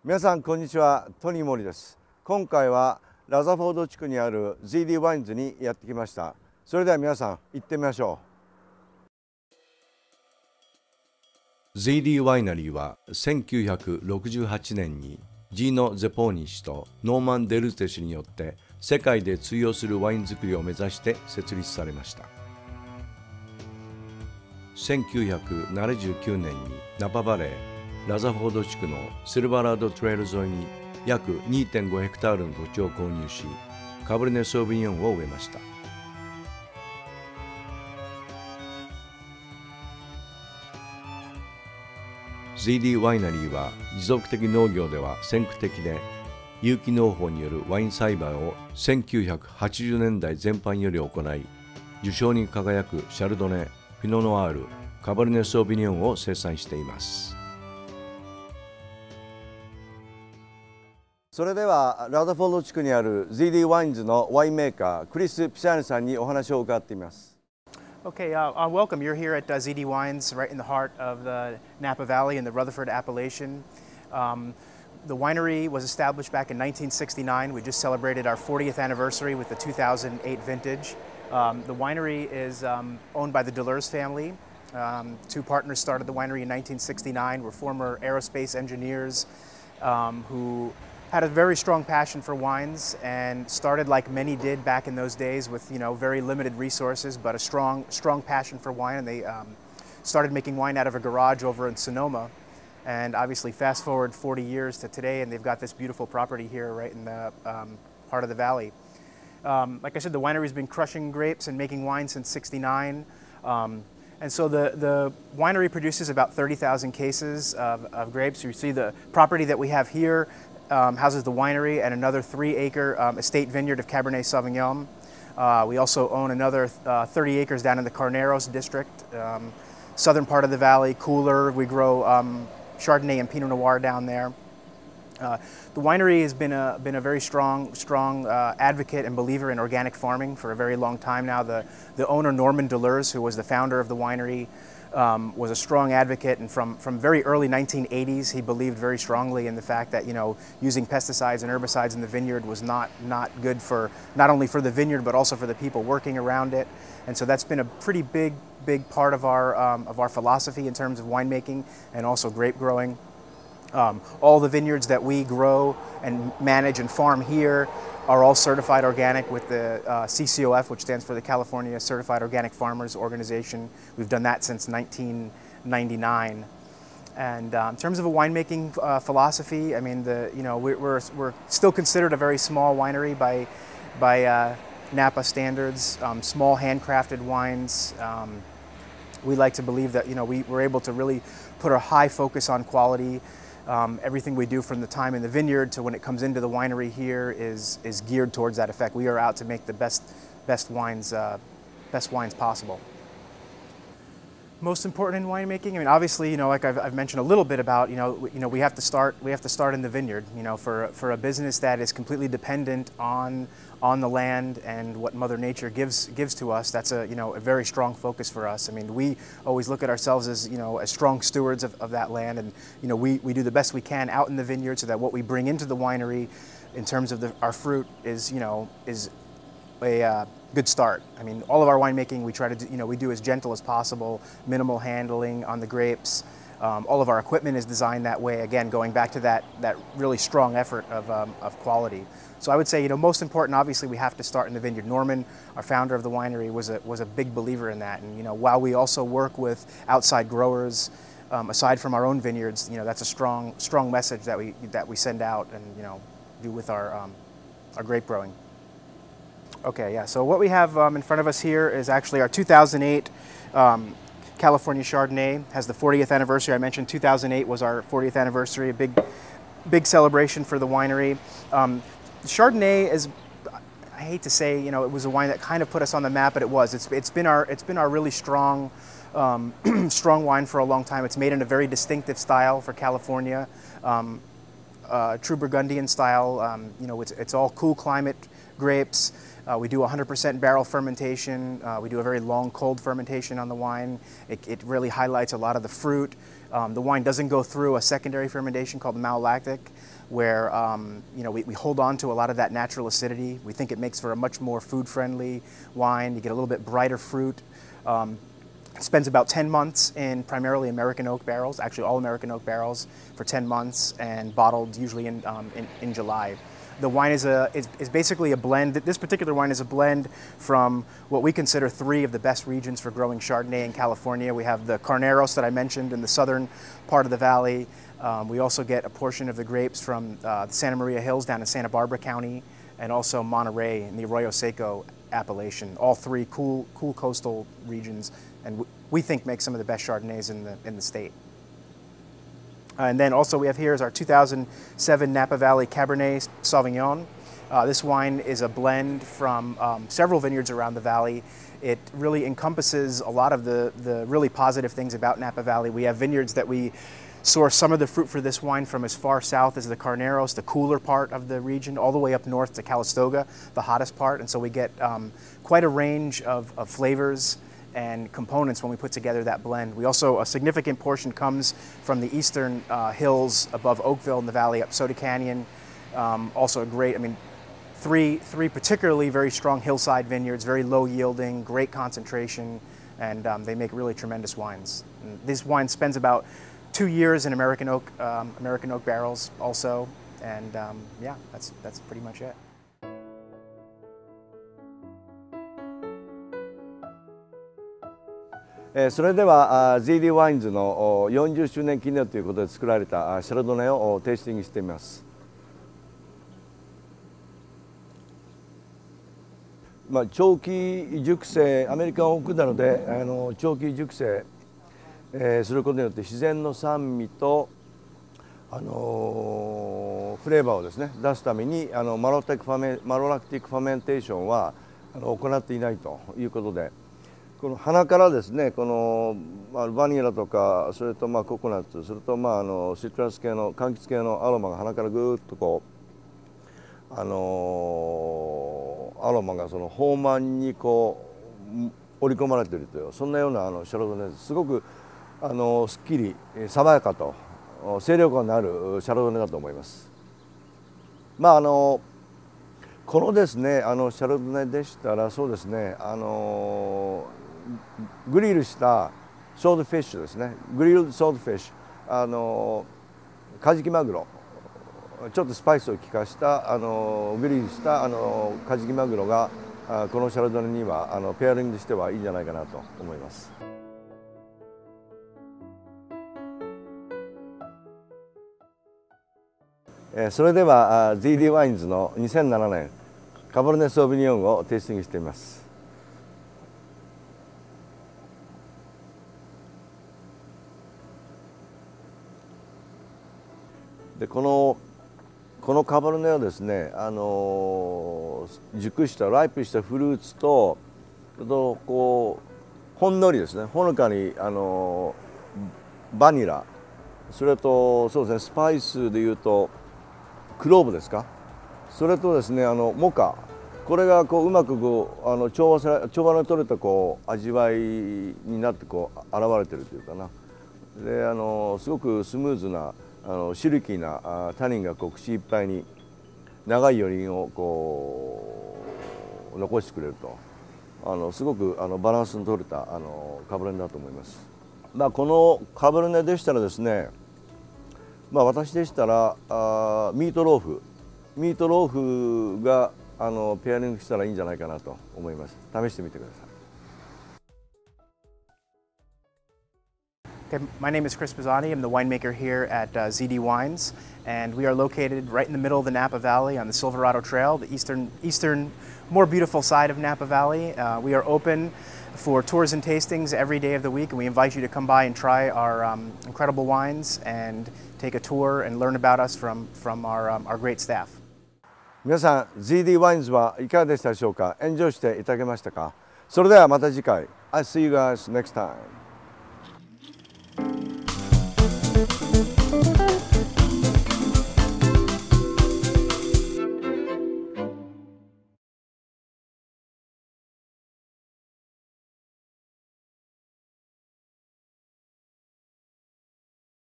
皆さんこんにちは、トニー森です。今回はラザフォード地区にある ZD ワインズにやってきました。それでは皆さん行ってみましょう。ZD ワイナリーは1968年にゼポーニ氏とノーマン・デルーツェ氏によって世界で通用するワイン作りを目指して設立されました。1979年にナパバレーラザフォード地区のシルバラドトレイル沿いに約 2.5 ヘクタールの土地を購入し、カベルネソーヴィニヨンを植えました。ZD ワイナリーは持続的農業では先駆的で、有機農法によるワイン栽培を1980年代前半より行い、受賞に輝くシャルドネ、ピノノアール、カベルネソーヴィニヨンを生産しています。それではラザフォード地区にある ZD ワインズのワインメーカークリス・ピシャーニさんにお話を伺っています。Okay, welcome. You're here at ZD Wines, right in the heart of the Napa Valley in the Rutherford appellation. The winery was established back in 1969. We just celebrated our 40th anniversary with the 2008 vintage. The winery is owned by the Delurs family. Two partners started the winery in 1969. We're former aerospace engineers who had a very strong passion for wines and started like many did back in those days with very limited resources, but a strong passion for wine. And they started making wine out of a garage over in Sonoma. And obviously fast forward 40 years to today, and they've got this beautiful property here right in the heart of the valley. Like I said, the winery's been crushing grapes and making wine since '69. And so the winery produces about 30,000 cases of grapes. You see the property that we have here houses the winery and another 3-acre estate vineyard of Cabernet Sauvignon. We also own another 30 acres down in the Carneros district, southern part of the valley, cooler. We grow Chardonnay and Pinot Noir down there. The winery has been a very strong advocate and believer in organic farming for a very long time now. The owner, Norman Delurs, who was the founder of the winery, was a strong advocate, and from very early 1980s, he believed very strongly in the fact that using pesticides and herbicides in the vineyard was not good for not only for the vineyard but also for the people working around it. And so that's been a pretty big part of our philosophy in terms of winemaking and also grape growing. All the vineyards that we grow and manage and farm here are all certified organic with the CCOF, which stands for the California Certified Organic Farmers Organization. We've done that since 1999. And in terms of a winemaking philosophy, I mean, we're still considered a very small winery by Napa standards. Small handcrafted wines. We like to believe that we're able to really put a high focus on quality. Everything we do from the time in the vineyard to when it comes into the winery here is geared towards that effect. We are out to make the best wines possible. Most important in winemaking, I mean, obviously, like I've mentioned a little bit about, we have to start in the vineyard. For a business that is completely dependent on the land and what Mother Nature gives to us, that's a very strong focus for us. I mean, we always look at ourselves as as strong stewards of that land, and we do the best we can out in the vineyard so that what we bring into the winery, in terms of our fruit, is a good start. I mean, all of our winemaking we try to do, we do as gentle as possible, minimal handling on the grapes. All of our equipment is designed that way. Again, going back to that really strong effort of quality. So I would say, most important, obviously, we have to start in the vineyard. Norman, our founder of the winery, was a big believer in that. And while we also work with outside growers, aside from our own vineyards, that's a strong message that we send out and do with our grape growing. Okay, yeah. So what we have in front of us here is actually our 2008 California Chardonnay. Has the 40th anniversary. I mentioned 2008 was our 40th anniversary. A big celebration for the winery. Chardonnay is, I hate to say, it was a wine that kind of put us on the map, but it was. It's been our really strong strong wine for a long time. It's made in a very distinctive style for California, true Burgundian style. It's all cool climate grapes. We do 100% barrel fermentation. We do a very long cold fermentation on the wine. It really highlights a lot of the fruit. The wine doesn't go through a secondary fermentation called malolactic, where we hold on to a lot of that natural acidity. We think it makes for a much more food-friendly wine. You get a little bit brighter fruit. It spends about 10 months in primarily American oak barrels, actually all American oak barrels for 10 months, and bottled usually in July. The wine is basically a blend. This particular wine is a blend from what we consider three of the best regions for growing Chardonnay in California. We have the Carneros that I mentioned in the southern part of the valley. We also get a portion of the grapes from the Santa Maria Hills down in Santa Barbara County, and also Monterey in the Arroyo Seco appellation. All three cool coastal regions, and we think make some of the best Chardonnays in the state. And then also we have here is our 2007 Napa Valley Cabernet Sauvignon. This wine is a blend from several vineyards around the valley. It really encompasses a lot of the really positive things about Napa Valley. We have vineyards that we source some of the fruit for this wine from as far south as the Carneros, the cooler part of the region, all the way up north to Calistoga, the hottest part. And so we get quite a range of flavors and components when we put together that blend. We also, a significant portion comes from the eastern hills above Oakville in the valley up Soda Canyon. Also a great, three particularly very strong hillside vineyards, very low yielding, great concentration, and they make really tremendous wines. And this wine spends about 2 years in American oak barrels also, and yeah, that's pretty much it. それでは ZD ワインズの40周年記念ということで作られたシャルドネをテイスティングしてみます。長期熟成、アメリカンオークなので長期熟成、することによって自然の酸味とフレーバーをですね出すためにマロラクティックファメンテーションは行っていないということで。この鼻からですね、このバニラとか、それとココナッツ、それとシトラス系の柑橘系のアロマが鼻からぐーっとこうアロマがその豊満にこう織り込まれているという、そんなようなシャルドネです。すごくすっきり爽やかと清涼感のあるシャルドネだと思います。このですねシャルドネでしたらそうですねグリルしたソードフィッシュですね、グリルソードフィッシュ、カジキマグロ、ちょっとスパイスを効かしたグリルしたカジキマグロがこのシャルドネにはペアリングとしてはいいんじゃないかなと思います。それでは ZD ワインズの2007年カベルネソーヴィニヨンをテイスティングしてみます。でこのカベルネはですね熟したライプしたフルーツとこうほんのりですねほのかにバニラ、それとそうですねスパイスでいうとクローブですか、それとですねモカ、これがこううまく調和の取れた味わいになって現れてるというかな。ですごくスムーズなシルキーなタニンが口いっぱいに長い余韻を残してくれるとすごくバランスの取れたカベルネだと思います。このカベルネでしたらですね、私でしたらミートローフがペアリングしたらいいんじゃないかなと思います。試してみてください。Okay, my name is Chris Pisani. I'm the winemaker here at ZD Wines, and we are located right in the middle of the Napa Valley on the Silverado Trail, the eastern, more beautiful side of Napa Valley. We are open for tours and tastings every day of the week, and we invite you to come by and try our incredible wines and take a tour and learn about us from our great staff. 皆さん ZD ワインズはいかがでしたでしょうか。エンジョイしていただけましたか。それではまた次回。I'll see you guys next time.